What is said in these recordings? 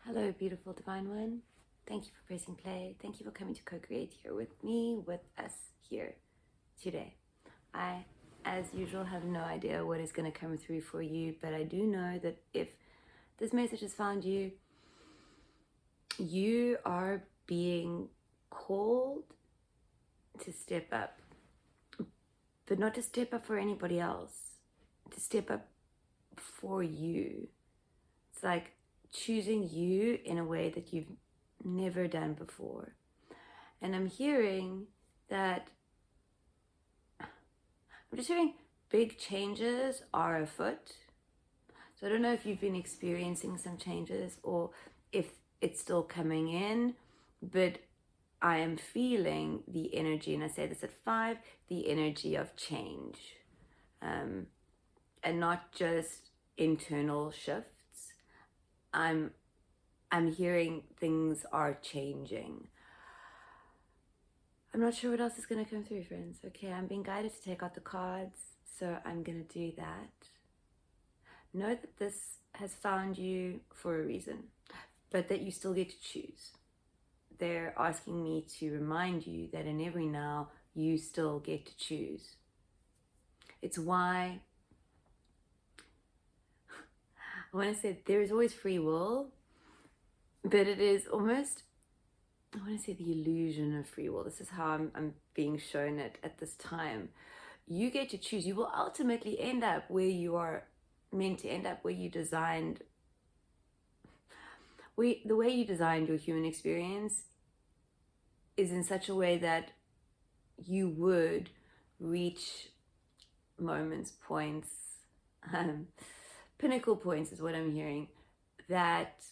Hello, beautiful divine one. Thank you for pressing play. Thank you for coming to co-create here with me, with us here today. I, as usual, have no idea what is going to come through for you, but I do know that if this message has found you, you are being called to step up, but not to step up for anybody else, to step up for you. It's like choosing you in a way that you've never done before. And I'm hearing that, I'm just hearing big changes are afoot. So I don't know if you've been experiencing some changes or if it's still coming in, but I am feeling the energy, and I say this at 5, the energy of change. And not just internal shifts. I'm hearing things are changing. I'm not sure what else is going to come through, friends. Okay, I'm being guided to take out the cards, so I'm going to do that. Know that this has found you for a reason, but that you still get to choose. They're asking me to remind you that in every now, you still get to choose. It's why I want to say there is always free will, but it is almost, I want to say the illusion of free will. This is how I'm being shown it at this time. You get to choose. You will ultimately end up where you are meant to end up, where you designed, the way you designed your human experience is in such a way that you would reach moments, points, pinnacle points is what I'm hearing, that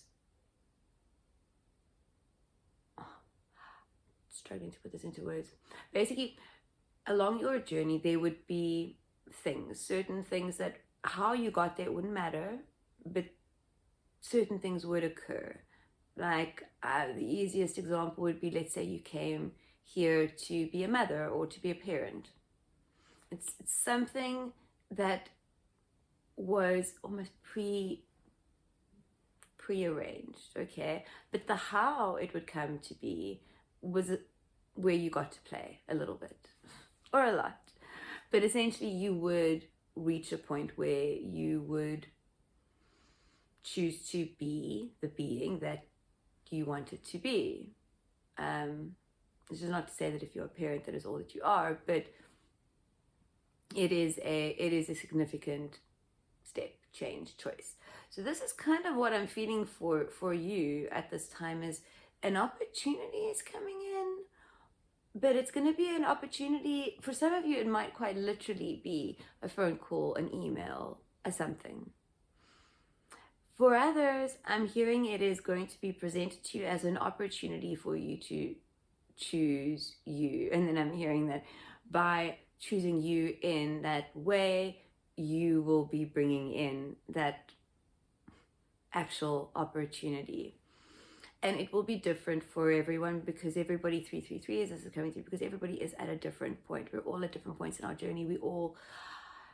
struggling to put this into words. Basically, along your journey, there would be things, certain things that how you got there wouldn't matter, but certain things would occur. Like the easiest example would be, let's say you came here to be a mother or to be a parent. It's something that was almost prearranged, okay? But the how it would come to be was where you got to play a little bit or a lot. But essentially you would reach a point where you would choose to be the being that you wanted to be. This is not to say that if you're a parent that is all that you are, but it is a significant step, change, choice. So this is kind of what I'm feeling for you at this time, is an opportunity is coming in, but it's going to be an opportunity. For some of you, it might quite literally be a phone call, an email, or something. For others, I'm hearing it is going to be presented to you as an opportunity for you to choose you. And then I'm hearing that by choosing you in that way, you will be bringing in that actual opportunity. And it will be different for everyone, because everybody, 333 is this is coming through, because everybody is at a different point. We're all at different points in our journey. We all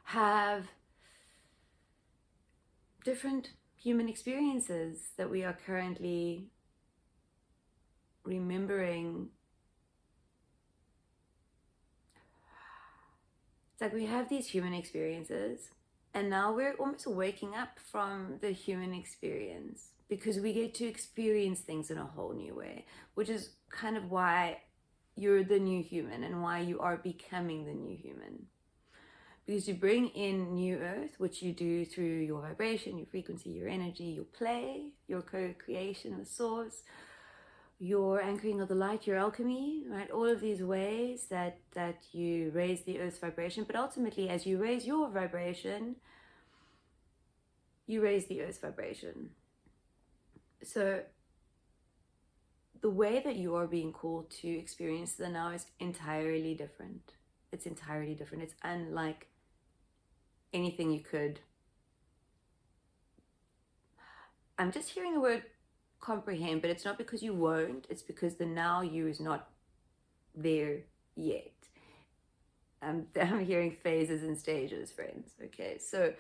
have different human experiences that we are currently remembering. It's like we have these human experiences, and now we're almost waking up from the human experience, because we get to experience things in a whole new way, which is kind of why you're the new human and why you are becoming the new human. Because you bring in new earth, which you do through your vibration, your frequency, your energy, your play, your co-creation with source, your anchoring of the light, your alchemy, right? All of these ways that you raise the earth's vibration. But ultimately, as you raise your vibration, you raise the earth's vibration. So the way that you are being called to experience the now is entirely different. It's entirely different. It's unlike anything you could. I'm just hearing the word comprehend, but it's not because you won't, it's because the now you is not there yet. I'm hearing phases and stages, friends. Okay, so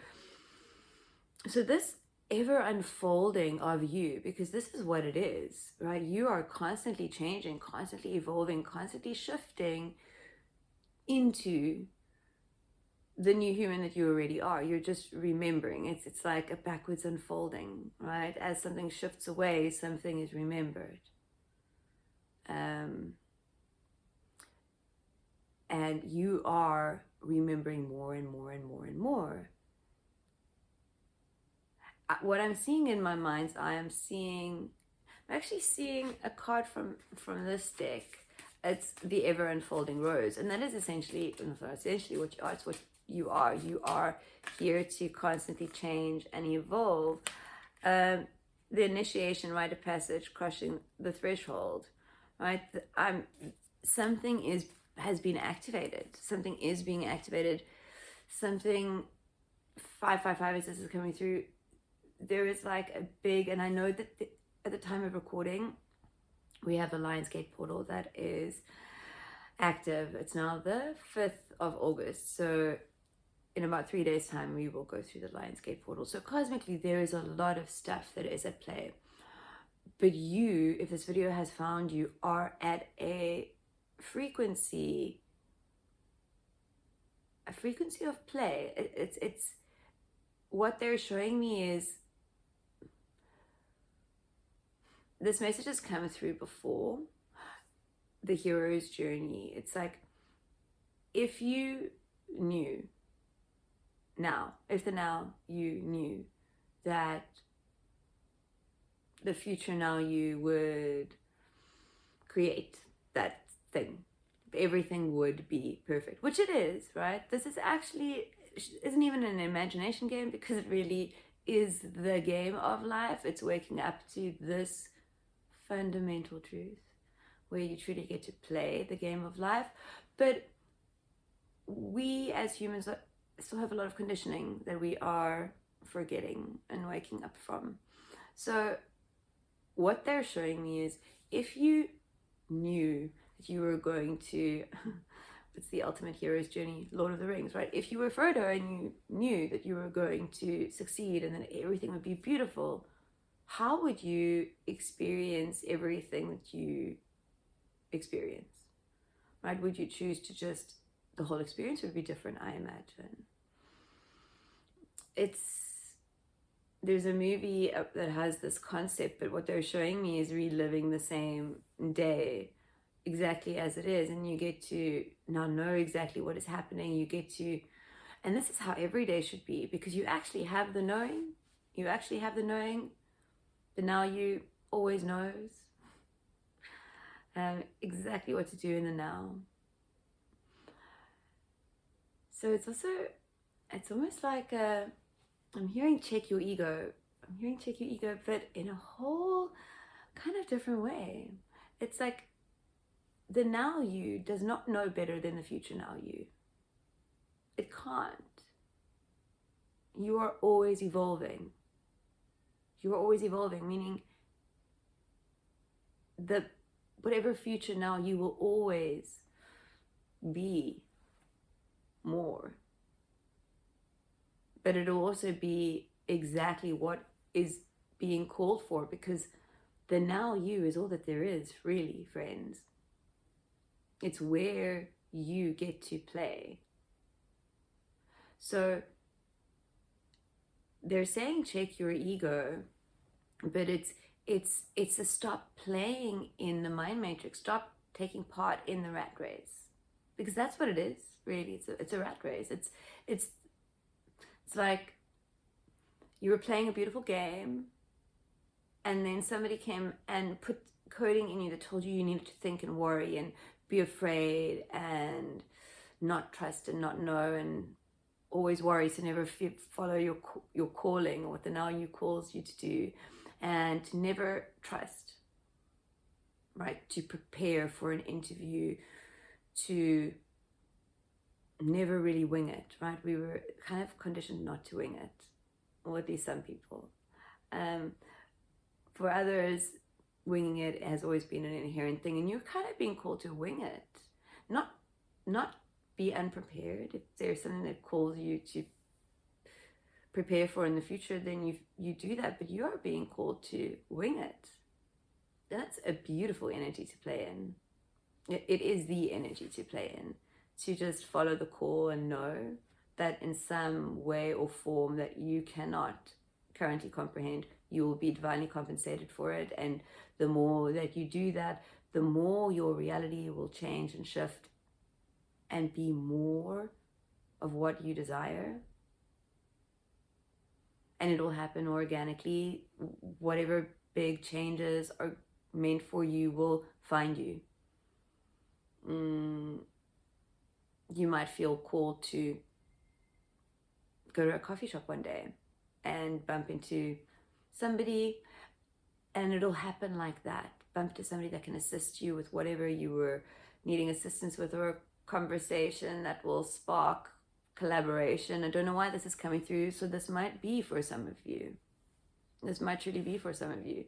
this ever unfolding of you, because this is what it is, right? You are constantly changing, constantly evolving, constantly shifting into the new human that you already are. You're just remembering. It's like a backwards unfolding, right? As something shifts away, something is remembered. And you are remembering more and more and more and more. What I'm seeing in my mind's eye, I'm actually seeing a card from this deck. It's the ever unfolding rose, and that is essentially what you are. It's what you are. You are here to constantly change and evolve. The initiation, rite of passage, crossing the threshold, right? Something has been activated. Something is being activated. Something 555 as this is coming through. There is like a big, and I know that at the time of recording, we have the Lionsgate portal that is active. It's now the 5th of August. So in about 3 days' time, we will go through the Lionsgate portal. So cosmically, there is a lot of stuff that is at play. But you, if this video has found you, are at a frequency of play. It's what they're showing me is this message has come through before, the hero's journey. It's like, if you knew now, you knew that the future now you would create that thing, everything would be perfect, which it is, right? This is actually isn't even an imagination game, because it really is the game of life. It's waking up to this fundamental truth where you truly get to play the game of life. But we as humans still have a lot of conditioning that we are forgetting and waking up from. So what they're showing me is, if you knew that you were going to it's the ultimate hero's journey, Lord of the Rings, right? If you were Frodo and you knew that you were going to succeed and then everything would be beautiful, how would you experience everything that you experience, right? Would you choose to just, the whole experience would be different, I imagine. There's a movie that has this concept, but what they're showing me is reliving the same day exactly as it is, and you get to now know exactly what is happening. You get to, and this is how every day should be, because you actually have the knowing. But now you always knows exactly what to do in the now. So it's almost like I'm hearing check your ego, but in a whole kind of different way. It's like the now you does not know better than the future now you. It can't. You are always evolving. Meaning whatever future now you will always be more. But it'll also be exactly what is being called for, because the now you is all that there is, really, friends. It's where you get to play. So they're saying check your ego, but it's a stop playing in the mind matrix, stop taking part in the rat race, because that's what it is, really. It's a rat race. It's like you were playing a beautiful game, and then somebody came and put coding in you that told you needed to think and worry and be afraid and not trust and not know and always worry, so never follow your calling or what the now you calls you to do, and to never trust, right? To prepare for an interview, to never really wing it, right? We were kind of conditioned not to wing it, or at least some people. For others, winging it has always been an inherent thing, and you're kind of being called to wing it, not be unprepared. If there's something that calls you to prepare for in the future, then you do that, but you are being called to wing it. That's a beautiful energy to play in. It is the energy to play in, to just follow the call and know that in some way or form that you cannot currently comprehend, you will be divinely compensated for it. And the more that you do that, the more your reality will change and shift and be more of what you desire. And it will happen organically. Whatever big changes are meant for you will find you. You might feel called to go to a coffee shop one day and bump into somebody, and it'll happen like that. Bump to somebody that can assist you with whatever you were needing assistance with, or a conversation that will spark collaboration. I don't know why this is coming through, so this might be for some of you. This might truly be for some of you.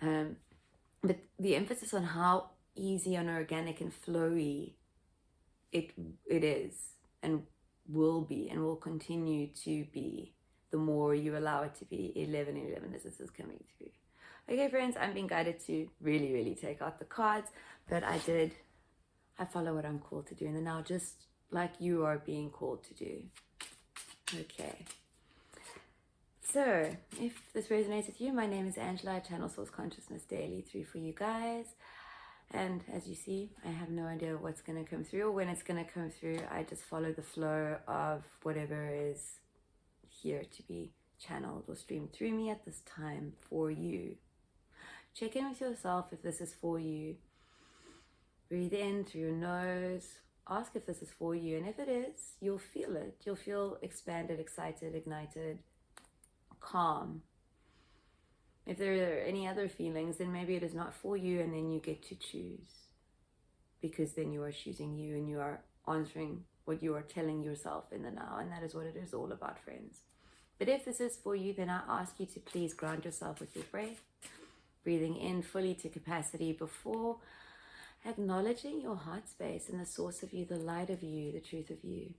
But the emphasis on how easy and organic and flowy it is and will be and will continue to be the more you allow it to be. 11 as this is coming through. Okay, friends, I'm being guided to really, really take out the cards, but I follow what I'm called to do in the now, just like you are being called to do. Okay. So, if this resonates with you, my name is Angela. I channel Source Consciousness daily through for you guys. And as you see, I have no idea what's going to come through or when it's going to come through. I just follow the flow of whatever is here to be channeled or streamed through me at this time for you. Check in with yourself if this is for you. Breathe in through your nose. Ask if this is for you. And if it is, you'll feel it. You'll feel expanded, excited, ignited, calm. If there are any other feelings, then maybe it is not for you, and then you get to choose, because then you are choosing you and you are answering what you are telling yourself in the now, and that is what it is all about, friends. But if this is for you, then I ask you to please ground yourself with your breath, breathing in fully to capacity before acknowledging your heart space and the source of you, the light of you, the truth of you,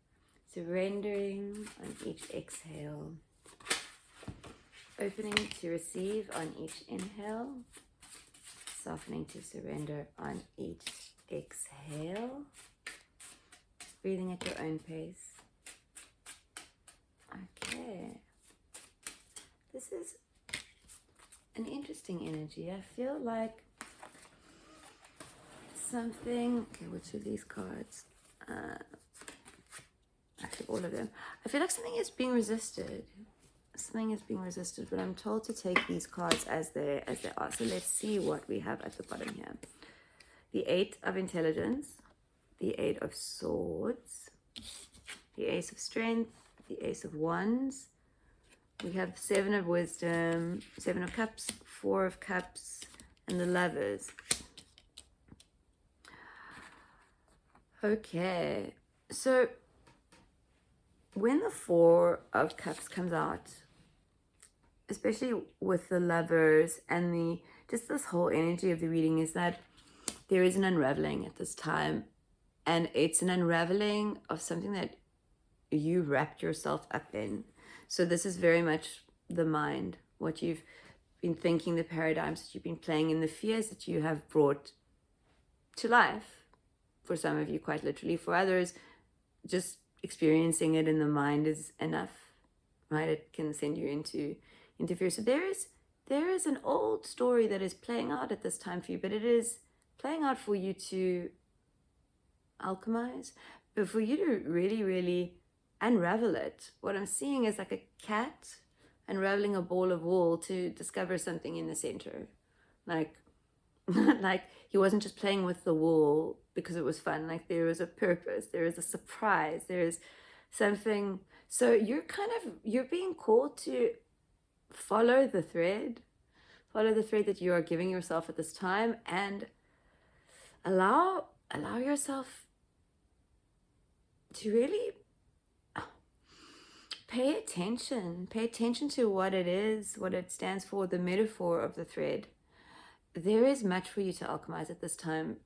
surrendering on each exhale. Opening to receive on each inhale, softening to surrender on each exhale, breathing at your own pace. Okay, this is an interesting energy. I feel like something, okay, which of these cards? Actually, all of them. I feel like something is being resisted. Something is being resisted, but I'm told to take these cards as they are. So let's see what we have at the bottom here. The 8 of Intelligence, the 8 of Swords, the Ace of Strength, the Ace of Wands. We have 7 of Wisdom, 7 of Cups, 4 of Cups, and the Lovers. Okay, so when the 4 of Cups comes out, especially with the Lovers and just this whole energy of the reading, is that there is an unraveling at this time, and it's an unraveling of something that you wrapped yourself up in. So this is very much the mind, what you've been thinking, the paradigms that you've been playing in, the fears that you have brought to life. For some of you, quite literally. For others, just experiencing it in the mind is enough, right? It can send you into fear. So there is an old story that is playing out at this time for you, but it is playing out for you to alchemize, but for you to really, really unravel it. What I'm seeing is like a cat unraveling a ball of wool to discover something in the center. Like he wasn't just playing with the wool because it was fun. Like there was a purpose, there is a surprise, there is something. So you're being called to follow the thread that you are giving yourself at this time, and allow yourself to really pay attention to what it is, what it stands for, the metaphor of the thread. There is much for you to alchemize at this time.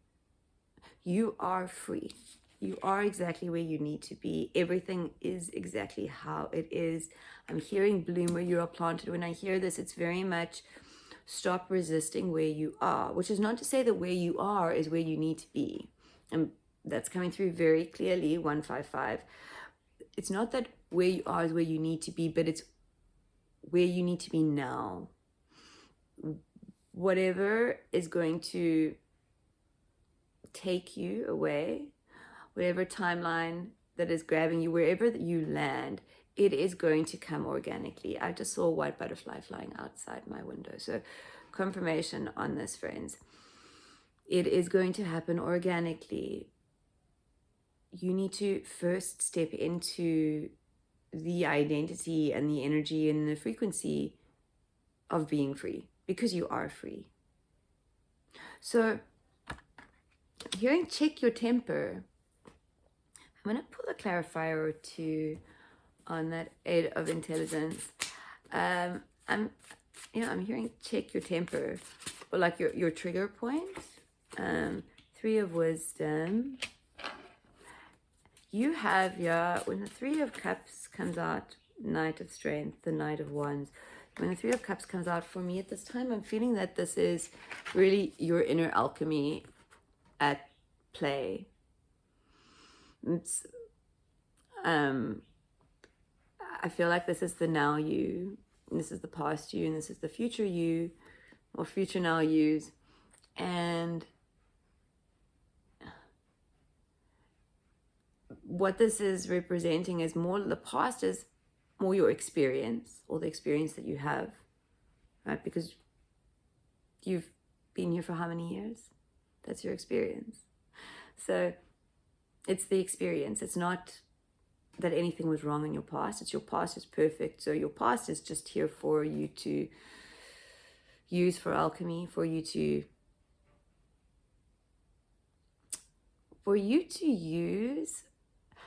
You are free. You are exactly where you need to be. Everything is exactly how it is. I'm hearing bloom where you are planted. When I hear this, it's very much stop resisting where you are, which is not to say that where you are is where you need to be. And that's coming through very clearly, 155. It's not that where you are is where you need to be, but it's where you need to be now. Whatever is going to take you away, whatever timeline that is grabbing you, wherever you land, it is going to come organically. I just saw a white butterfly flying outside my window. So confirmation on this, friends. It is going to happen organically. You need to first step into the identity and the energy and the frequency of being free, because you are free. So hearing check your temper, I'm going to pull a clarifier or two on that 8 of intelligence. I'm hearing check your temper, or like your trigger point. 3 of wisdom. You have when the 3 of cups comes out, Knight of strength, the Knight of wands. When the 3 of cups comes out for me at this time, I'm feeling that this is really your inner alchemy at play. It's I feel like this is the now you, and this is the past you, and this is the future you, or future now yous. And what this is representing is more, the past is more your experience, or the experience that you have, right? Because you've been here for how many years? That's your experience. So it's the experience. It's not that anything was wrong in your past. It's your past is perfect. So your past is just here for you to use for alchemy, for you to use.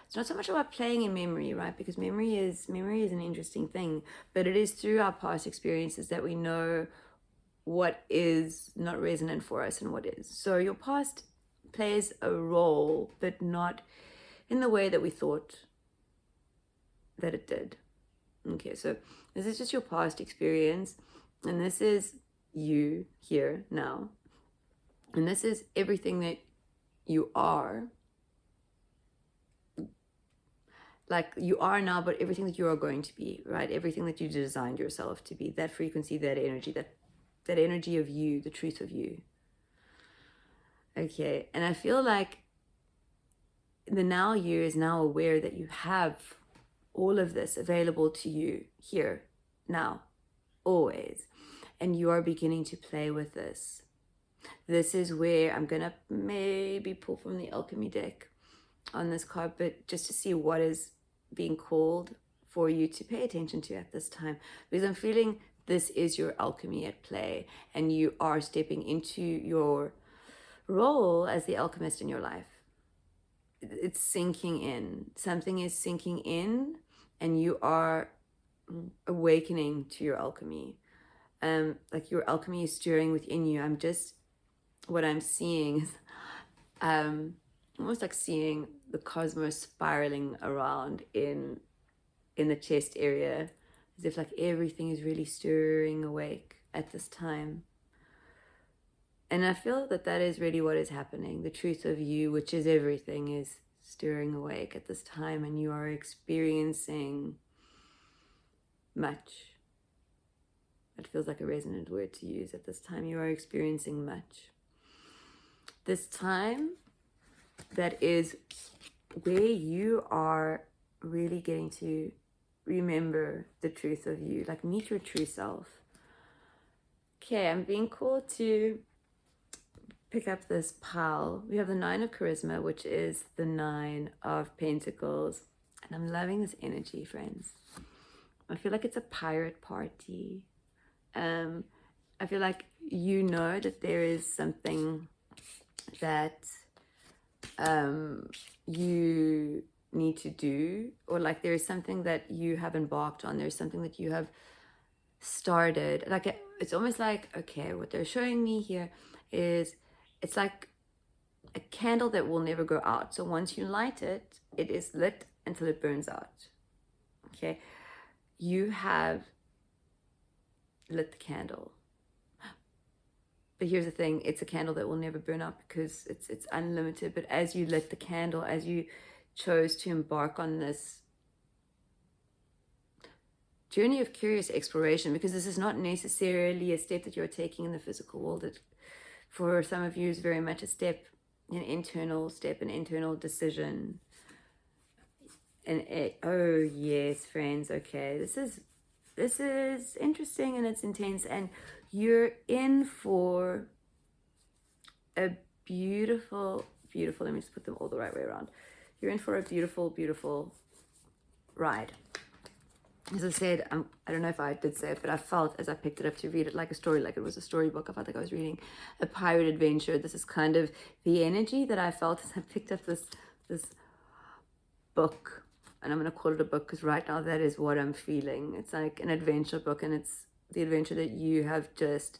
It's not so much about playing in memory, right? Because memory is an interesting thing, but it is through our past experiences that we know what is not resonant for us and what is. So your past plays a role, but not in the way that we thought that it did. Okay, so this is just your past experience, and this is you here now, and this is everything that you are, like you are now, but everything that you are going to be, right? Everything that you designed yourself to be, that frequency, that energy, that energy of you, the truth of you. Okay, and I feel like the now you is now aware that you have all of this available to you here, now, always. And you are beginning to play with this. This is where I'm going to maybe pull from the alchemy deck on this card, but just to see what is being called for you to pay attention to at this time. Because I'm feeling this is your alchemy at play, and you are stepping into your role as the alchemist in your life. It's sinking in. Something is sinking in, and you are awakening to your alchemy. Like your alchemy is stirring within you. What I'm seeing is almost like seeing the cosmos spiraling around in the chest area, as if like everything is really stirring awake at this time. And I feel that that is really what is happening. The truth of you, which is everything, is stirring awake at this time, and you are experiencing much. That feels like a resonant word to use at this time. You are experiencing much. This time, that is where you are really getting to remember the truth of you, like meet your true self. Okay, I'm being called to pick up this pile. We have the 9 of charisma, which is the 9 of pentacles. And I'm loving this energy, friends. I feel like it's a pirate party. I feel like you know that there is something that you need to do, or like there is something that you have embarked on. There's something that you have started. Like it's almost like, okay, what they're showing me here is, it's like a candle that will never go out. So once you light it, it is lit until it burns out. Okay, you have lit the candle. But here's the thing, it's a candle that will never burn out because it's unlimited. But as you lit the candle, as you chose to embark on this journey of curious exploration, because this is not necessarily a step that you're taking in the physical world. It, for some of you, is very much a step, an internal step, an internal decision. And oh yes, friends, okay, this is interesting and it's intense, and you're in for a beautiful, let me just put them all the right way around. You're in for a beautiful ride. As I said, I don't know if I did say it, but I felt as I picked it up to read it like a story, like it was a storybook. I felt like I was reading a pirate adventure. This is kind of the energy that I felt as I picked up this book. And I'm going to call it a book because right now that is what I'm feeling. It's like an adventure book, and it's the adventure that you have just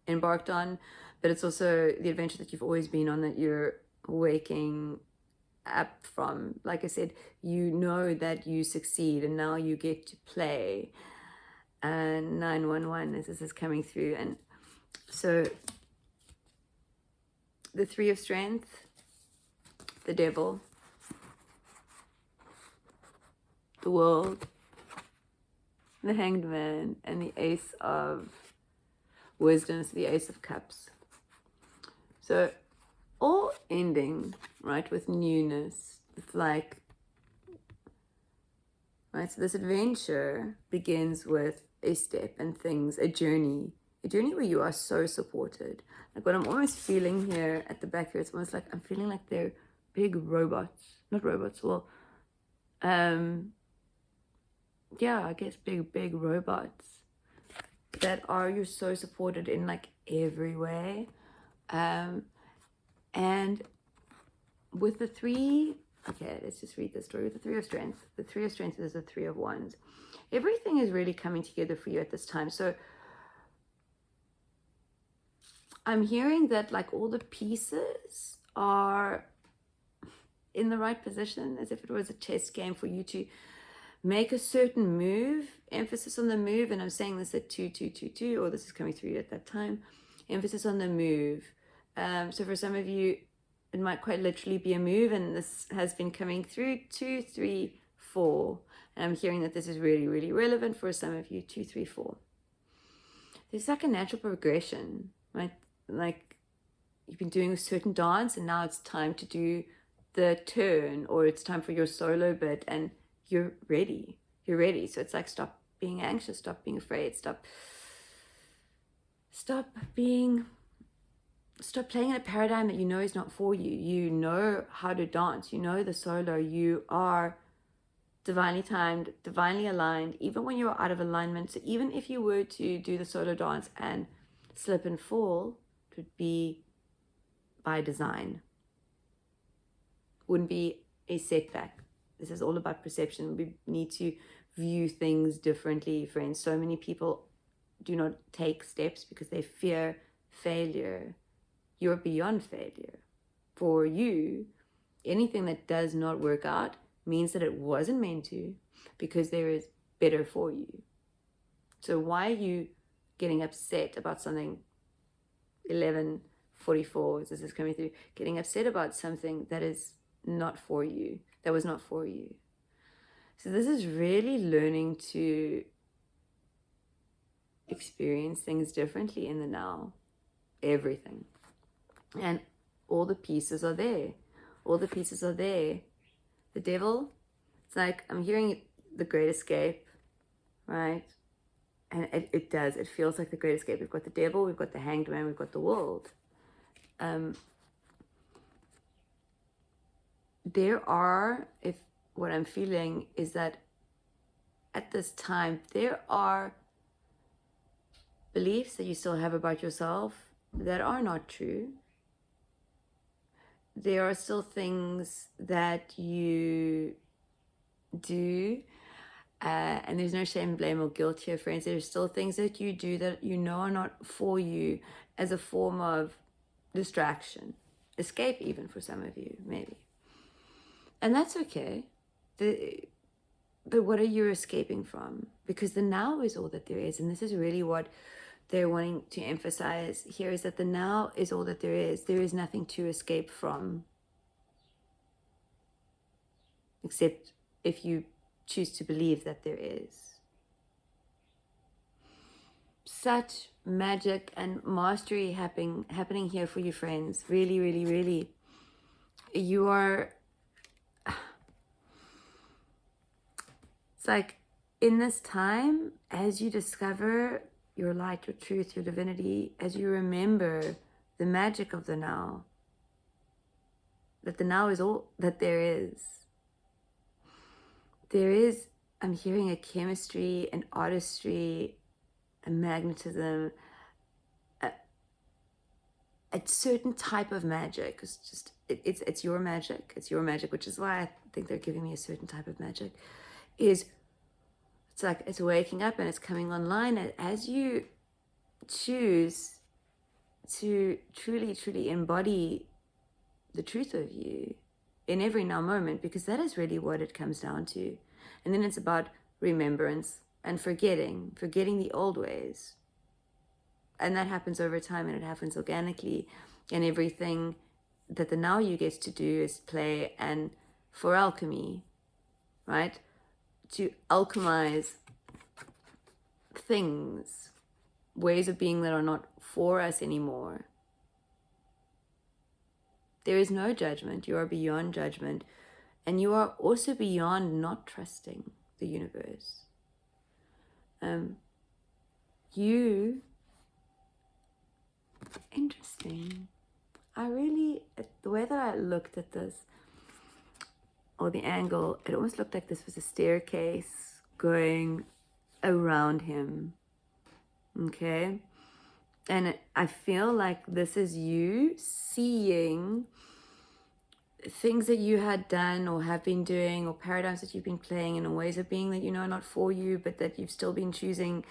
embarked on, but it's also the adventure that you've always been on, that you're waking up from. Like I said, you know that you succeed, and now you get to play. And 911 this is coming through. And so the Three of Strength, the Devil, the World, the Hanged Man, and the Ace of Wisdom, so the Ace of Cups. So all ending, right, with newness. It's like, right, so this adventure begins with a step and things, a journey where you are so supported. Like what I'm almost feeling here at the back here, it's almost like I'm feeling like they're big robots, not robots, well, yeah, I guess big robots that are, you're so supported in like every way. And with the three, okay, let's just read the story. With the Three of Strength, the Three of Strength is the Three of Wands. Everything is really coming together for you at this time. So I'm hearing that like all the pieces are in the right position, as if it was a chess game for you to make a certain move, emphasis on the move. And I'm saying this at 2, or this is coming through at that time, emphasis on the move. So for some of you, it might quite literally be a move, and this has been coming through 2, 3, 4. And I'm hearing that this is really relevant for some of you, 2, 3, 4. There's like a natural progression, right? Like you've been doing a certain dance, and now it's time to do the turn, or it's time for your solo bit, and you're ready. So it's like, stop being anxious, stop being afraid, stop playing in a paradigm that you know is not for you. You know how to dance, you know the solo, you are divinely timed, divinely aligned, even when you're out of alignment. So even if you were to do the solo dance and slip and fall, it would be by design. Wouldn't be a setback. This is all about perception. We need to view things differently, friends. So many people do not take steps because they fear failure. You're beyond failure. For you, anything that does not work out means that it wasn't meant to, because there is better for you. So why are you getting upset about something? 11:44, this is coming through. Getting upset about something that is not for you, that was not for you. So this is really learning to experience things differently in the now. Everything. And all the pieces are there. The Devil, it's like, I'm hearing the Great Escape, right? And it does. It feels like the Great Escape. We've got the Devil, we've got the Hanged Man, we've got the World. There are, if what I'm feeling is that at this time, there are beliefs that you still have about yourself that are not true. There are still things that you do, and there's no shame, blame, or guilt here, friends. There's still things that you do that you know are not for you, as a form of distraction. escape, even for some of you, maybe. And that's okay. But what are you escaping from? Because the now is all that there is. And this is really what they're wanting to emphasize here, is that the now is all that there is. There is nothing to escape from. Except if you choose to believe that there is. Such magic and mastery happening here for you, friends. Really, really, really. You are... It's like in this time, as you discover your light, your truth, your divinity, as you remember the magic of the now, that the now is all that there is. There is, I'm hearing a chemistry, an artistry, a magnetism, a certain type of magic. It's your magic. It's your magic, which is why I think they're giving me a certain type of magic. It's like it's waking up and it's coming online, and as you choose to truly embody the truth of you in every now moment, because that is really what it comes down to. And then it's about remembrance and forgetting the old ways. And that happens over time, and it happens organically. And everything that the now you get to do is play, and for alchemy, right? To alchemize things, ways of being that are not for us anymore. There is no judgment. You are beyond judgment. And you are also beyond not trusting the universe. Interesting. The way that I looked at this, or the angle, it almost looked like this was a staircase going around him. Okay? And I feel like this is you seeing things that you had done or have been doing, or paradigms that you've been playing, in ways of being that you know are not for you, but that you've still been choosing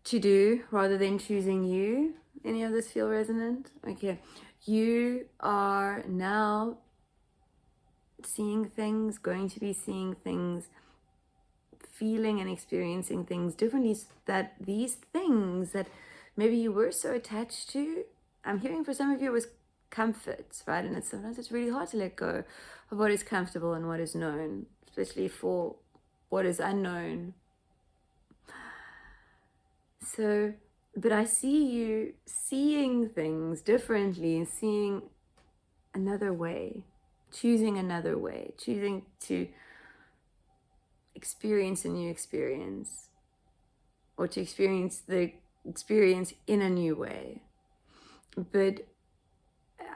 to do rather than choosing you. Any of this feel resonant? Okay. You are now seeing things, going to be seeing things, feeling and experiencing things differently, that these things that maybe you were so attached to, I'm hearing for some of you it was comforts, right? And sometimes it's really hard to let go of what is comfortable and what is known, especially for what is unknown. So, but I see you seeing things differently, seeing another way, choosing another way, choosing to experience a new experience, or to experience the experience in a new way. But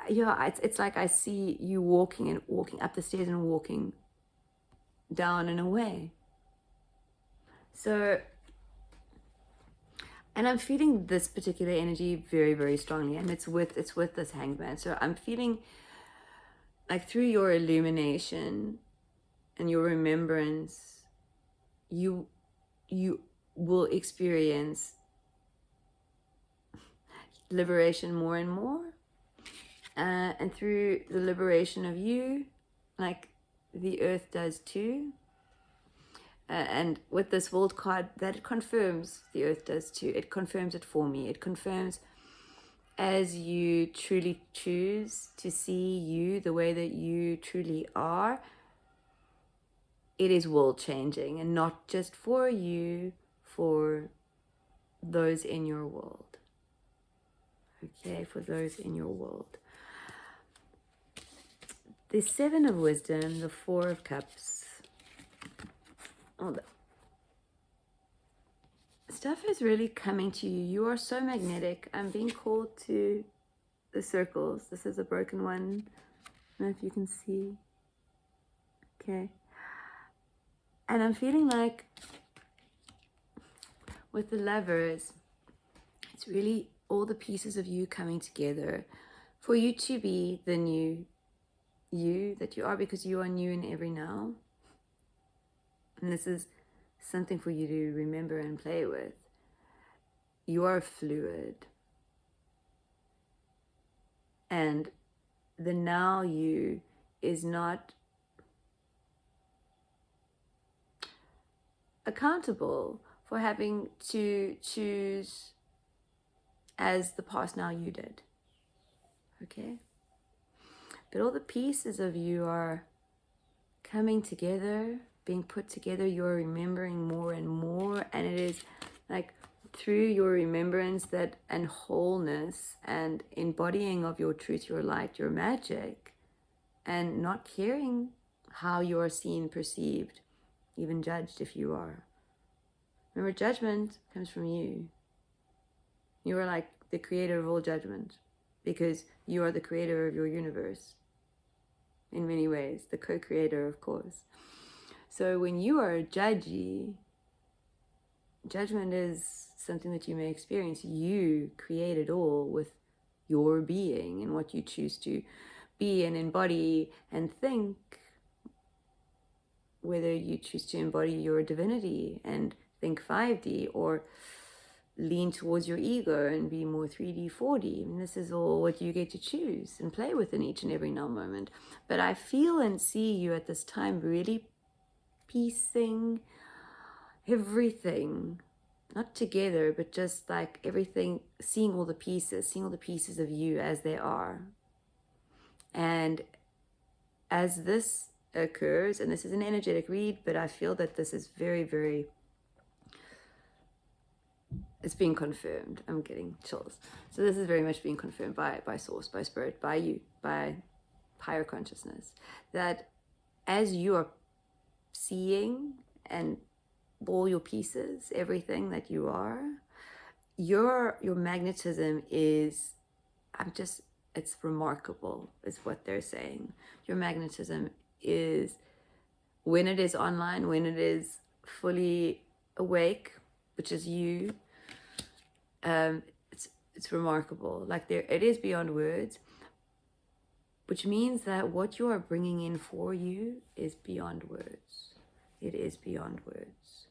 yeah, it's like I see you walking up the stairs and walking down and away. So, and I'm feeling this particular energy very, very strongly, and it's with this hangman. So I'm feeling like through your illumination and your remembrance, you will experience liberation more and more. And through the liberation of you, like the earth does too. And with this world card, that confirms the earth does too. It confirms it for me. It confirms, as you truly choose to see you the way that you truly are, it is world changing, and not just for you, for those in your world. Okay, for those in your world. The Seven of Wisdom, the Four of Cups. Stuff is really coming to you. You are so magnetic. I'm being called to the circles. This is a broken one. I don't know if you can see. Okay. And I'm feeling like with the Lovers, it's really all the pieces of you coming together for you to be the new you that you are, because you are new in every now. And this is something for you to remember and play with. You are fluid. And the now you is not accountable for having to choose as the past now you did. Okay? But all the pieces of you are coming together, being put together. You're remembering more and more, and it is like through your remembrance that and wholeness and embodying of your truth, your light, your magic, and not caring how you are seen, perceived, even judged if you are. Remember, judgment comes from you. You are like the creator of all judgment, because you are the creator of your universe in many ways, the co-creator, of course. So when you are judgy, judgment is something that you may experience. You create it all with your being and what you choose to be and embody and think, whether you choose to embody your divinity and think 5D, or lean towards your ego and be more 3D, 4D. And this is all what you get to choose and play with in each and every now moment. But I feel and see you at this time really piecing everything, not together, but just like everything, seeing all the pieces of you as they are. And as this occurs, and this is an energetic read, but I feel that this is very, very, it's being confirmed. I'm getting chills. So this is very much being confirmed by source, by spirit, by you, by higher consciousness, that as you are seeing and all your pieces, everything that you are, your magnetism is, it's remarkable, is what they're saying. Your magnetism is, when it is online, when it is fully awake, which is you, it's remarkable. Like it is beyond words, which means that what you are bringing in for you is beyond words. It is beyond words.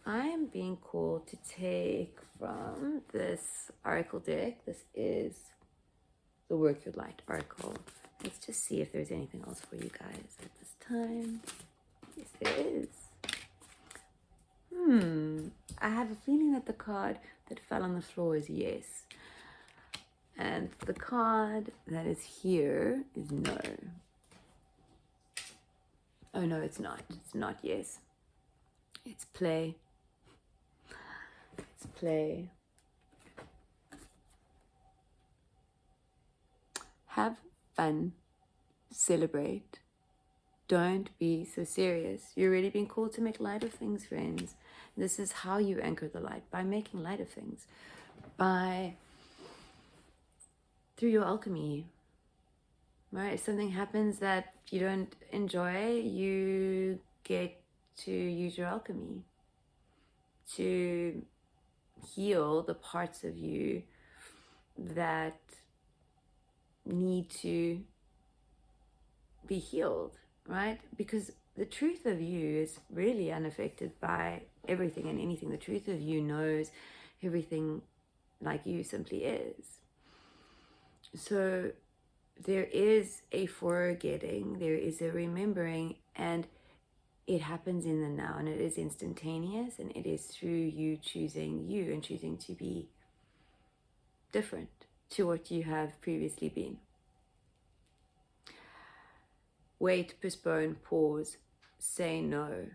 I am being called to take from this oracle deck. This is the Work Your Light oracle. Let's just see if there's anything else for you guys at this time. Yes, there is. I have a feeling that the card that fell on the floor is yes. And the card that is here is no. Oh no, it's not. It's not yes. It's play. It's play. Have fun. Celebrate. Don't be so serious. You're already being called to make light of things, friends. This is how you anchor the light, by making light of things. Through your alchemy. Right? If something happens that you don't enjoy, you get to use your alchemy to heal the parts of you that need to be healed, right? Because the truth of you is really unaffected by everything and anything. The truth of you knows everything like you simply is. So there is a forgetting, there is a remembering, and it happens in the now, and it is instantaneous, and it is through you choosing you and choosing to be different to what you have previously been. Wait, postpone, pause, say no.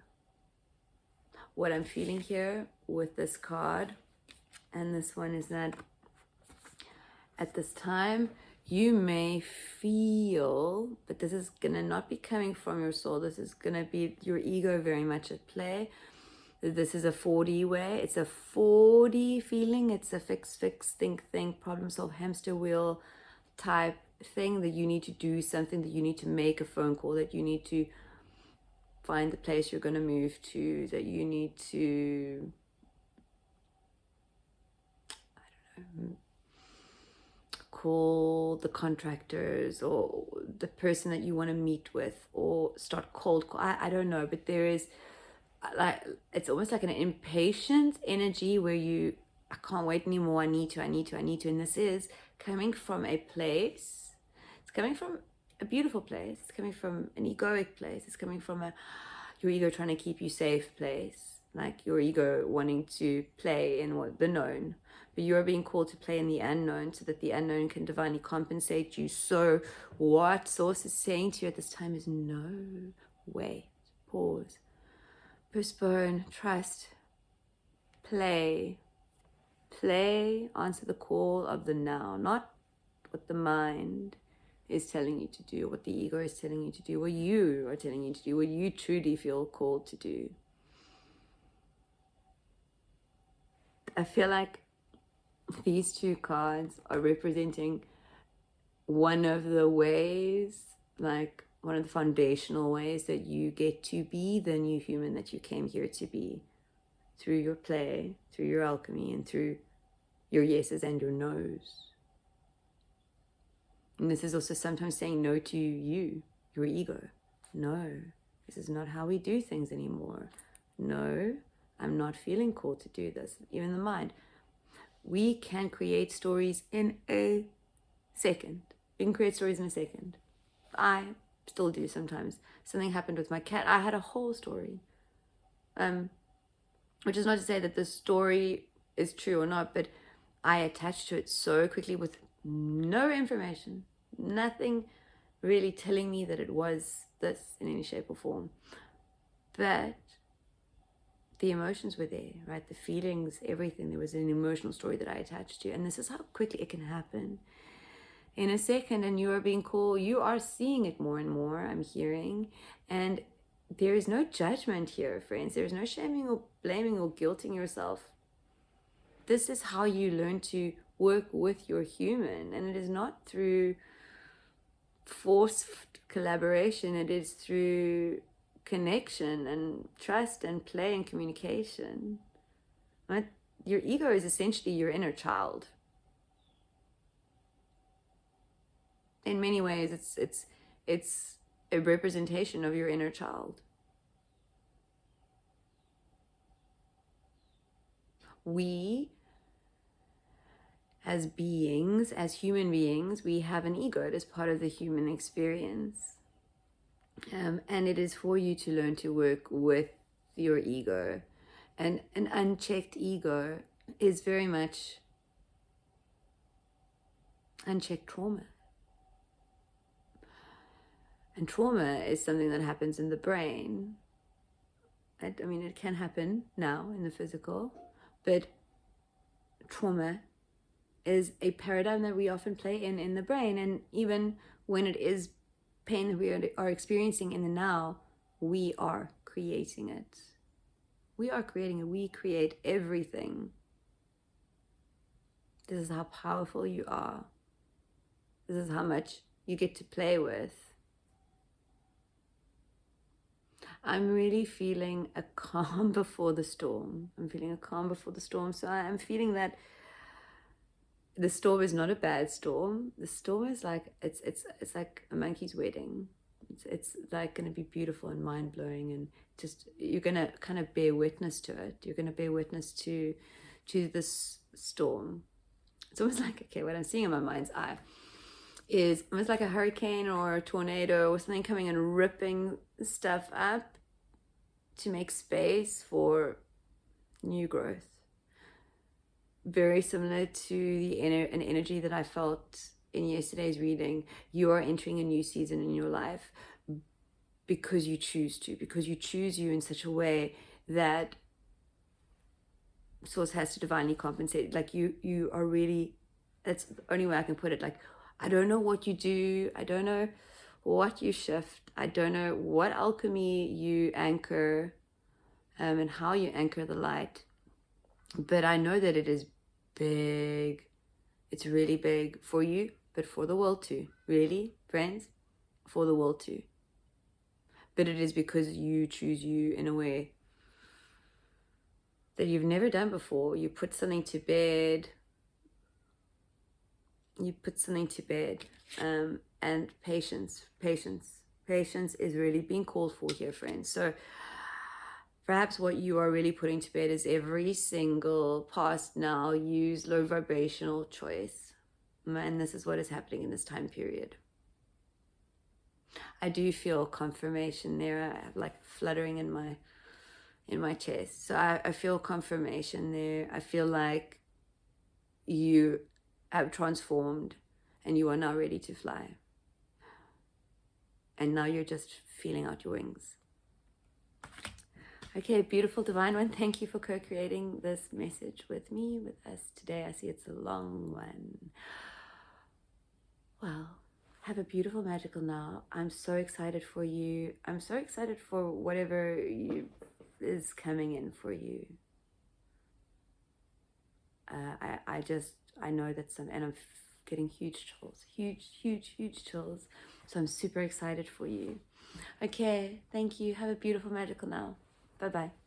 What I'm feeling here with this card and this one is that at this time, you may feel, but this is going to not be coming from your soul. This is going to be your ego very much at play. This is a 4D way. It's a 4D feeling. It's a fix, think, problem solve, hamster wheel type thing, that you need to do something, that you need to make a phone call, that you need to find the place you're going to move to, that you need to, I don't know, call the contractors or the person that you want to meet with, or start cold call. I don't know, but there is like, it's almost like an impatient energy where I can't wait anymore. I need to. And this is coming from a place, it's coming from a beautiful place. It's coming from an egoic place. It's coming from your ego trying to keep you safe place. Like your ego wanting to play in the known. But you're being called to play in the unknown so that the unknown can divinely compensate you. So what Source is saying to you at this time is no, wait, pause, postpone, trust, play, answer the call of the now, not what the mind is telling you to do, what the ego is telling you to do, what you are telling you to do, what you truly feel called to do. I feel like these two cards are representing one of the ways, like one of the foundational ways that you get to be the new human that you came here to be, through your play, through your alchemy, and through your yeses and your nos. And this is also sometimes saying no to you, your ego. No, this is not how we do things anymore. No, I'm not feeling called to do this. Even the mind. We can create stories in a second. We can create stories in a second. I still do sometimes. Something happened with my cat. I had a whole story. Which is not to say that the story is true or not, but I attached to it so quickly with no information, nothing really telling me that it was this in any shape or form. But the emotions were there, right? The feelings, everything. There was an emotional story that I attached to. And this is how quickly it can happen. In a second, and you are being called, you are seeing it more and more, I'm hearing. And there is no judgment here, friends. There is no shaming or blaming or guilting yourself. This is how you learn to work with your human. And it is not through forced collaboration. It is through connection and trust and play and communication. Right? Your ego is essentially your inner child. In many ways, it's a representation of your inner child. We, as beings, as human beings, we have an ego. It is part of the human experience. And it is for you to learn to work with your ego. And an unchecked ego is very much unchecked trauma. And trauma is something that happens in the brain. I mean, it can happen now in the physical, but trauma is a paradigm that we often play in the brain. And even when it is pain that we are experiencing in the now, we are creating it. We are creating it. We create everything. This is how powerful you are. This is how much you get to play with. I'm really feeling a calm before the storm. I'm feeling a calm before the storm. So I'm feeling that the storm is not a bad storm. The storm is like, it's like a monkey's wedding. It's like going to be beautiful and mind-blowing, and just, you're going to kind of bear witness to it. You're going to bear witness to this storm. It's almost like, okay, what I'm seeing in my mind's eye is almost like a hurricane or a tornado or something coming and ripping stuff up to make space for new growth. Very similar to an energy that I felt in yesterday's reading. You are entering a new season in your life because you choose to, because you choose you in such a way that Source has to divinely compensate. Like you are really, that's the only way I can put it. Like, I don't know what you do. I don't know what you shift. I don't know what alchemy you anchor and how you anchor the light. But I know that it is big. It's really big for you, but for the world too. Really, friends, for the world too. But it is because you choose you in a way that you've never done before. You put something to bed. And patience is really being called for here, friends. So perhaps what you are really putting to bed is every single past now used low vibrational choice. And this is what is happening in this time period. I do feel confirmation there. I have like fluttering in my chest. So I feel confirmation there. I feel like you have transformed and you are now ready to fly. And now you're just feeling out your wings. Okay, beautiful divine one. Thank you for co-creating this message with me, with us today. I see it's a long one. Well, have a beautiful magical now. I'm so excited for you. I'm so excited for whatever is coming in for you. I know that and I'm getting huge chills, huge chills. So I'm super excited for you. Okay, thank you. Have a beautiful magical now. Bye-bye.